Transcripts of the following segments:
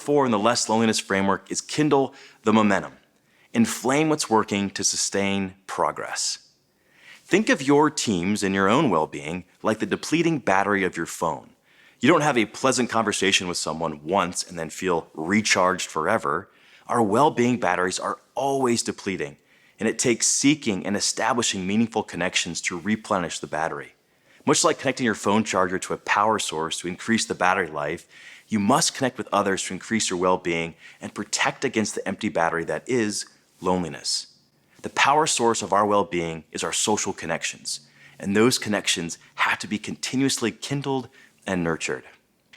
4 in the Less Loneliness framework is kindle the momentum. Inflame what's working to sustain progress. Think of your teams and your own well-being like the depleting battery of your phone. You don't have a pleasant conversation with someone once and then feel recharged forever. Our well-being batteries are always depleting, and it takes seeking and establishing meaningful connections to replenish the battery. Much like connecting your phone charger to a power source to increase the battery life, you must connect with others to increase your well-being and protect against the empty battery that is loneliness. The power source of our well-being is our social connections, and those connections have to be continuously kindled and nurtured.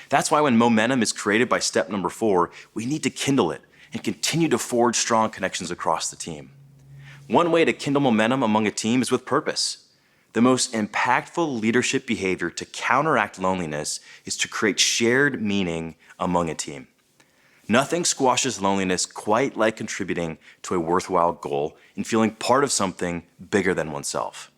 That's why when momentum is created by step number 4, we need to kindle it and continue to forge strong connections across the team. One way to kindle momentum among a team is with purpose. The most impactful leadership behavior to counteract loneliness is to create shared meaning among a team. Nothing squashes loneliness quite like contributing to a worthwhile goal and feeling part of something bigger than oneself.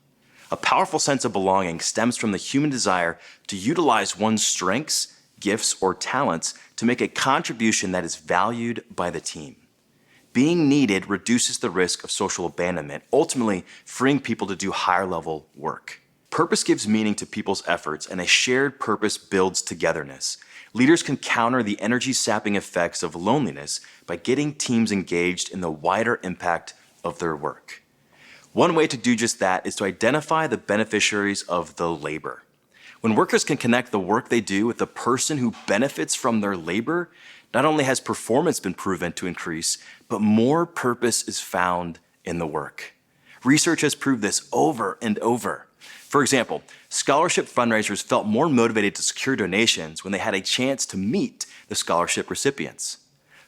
A powerful sense of belonging stems from the human desire to utilize one's strengths, gifts, or talents to make a contribution that is valued by the team. Being needed reduces the risk of social abandonment, ultimately freeing people to do higher-level work. Purpose gives meaning to people's efforts, and a shared purpose builds togetherness. Leaders can counter the energy-sapping effects of loneliness by getting teams engaged in the wider impact of their work. One way to do just that is to identify the beneficiaries of the labor. When workers can connect the work they do with the person who benefits from their labor, not only has performance been proven to increase, but more purpose is found in the work. Research has proved this over and over. For example, scholarship fundraisers felt more motivated to secure donations when they had a chance to meet the scholarship recipients.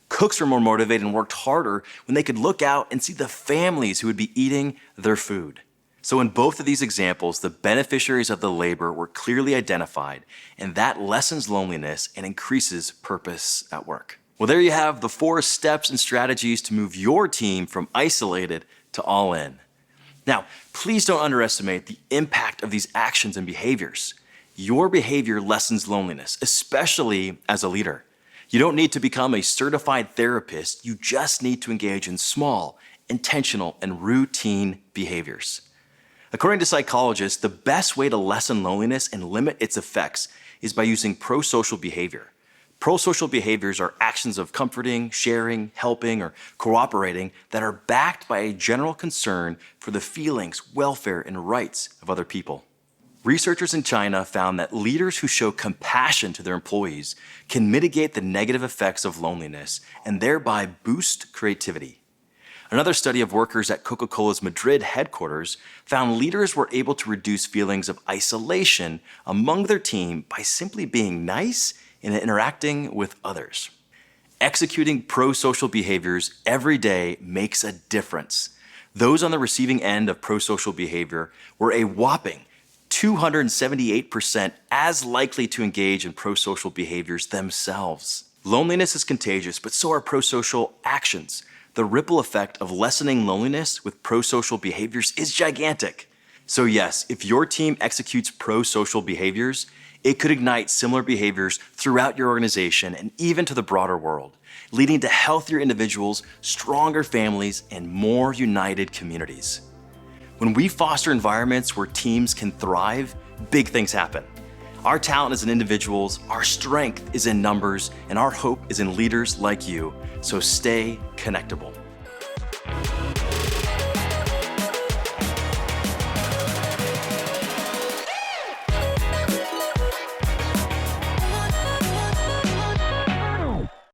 Cooks were more motivated and worked harder when they could look out and see the families who would be eating their food. So in both of these examples, the beneficiaries of the labor were clearly identified, and that lessens loneliness and increases purpose at work. Well, there you have the 4 steps and strategies to move your team from isolated to all in. Now, please don't underestimate the impact of these actions and behaviors. Your behavior lessens loneliness, especially as a leader. You don't need to become a certified therapist, you just need to engage in small, intentional, and routine behaviors. According to psychologists, the best way to lessen loneliness and limit its effects is by using pro-social behavior. Pro-social behaviors are actions of comforting, sharing, helping, or cooperating that are backed by a general concern for the feelings, welfare, and rights of other people. Researchers in China found that leaders who show compassion to their employees can mitigate the negative effects of loneliness and thereby boost creativity. Another study of workers at Coca-Cola's Madrid headquarters found leaders were able to reduce feelings of isolation among their team by simply being nice and interacting with others. Executing pro-social behaviors every day makes a difference. Those on the receiving end of pro-social behavior were a whopping 278% as likely to engage in pro-social behaviors themselves. Loneliness is contagious, but so are pro-social actions. The ripple effect of lessening loneliness with pro-social behaviors is gigantic. So yes, if your team executes pro-social behaviors, it could ignite similar behaviors throughout your organization and even to the broader world, leading to healthier individuals, stronger families, and more united communities. When we foster environments where teams can thrive, big things happen. Our talent is in individuals, our strength is in numbers, and our hope is in leaders like you. So stay connectable.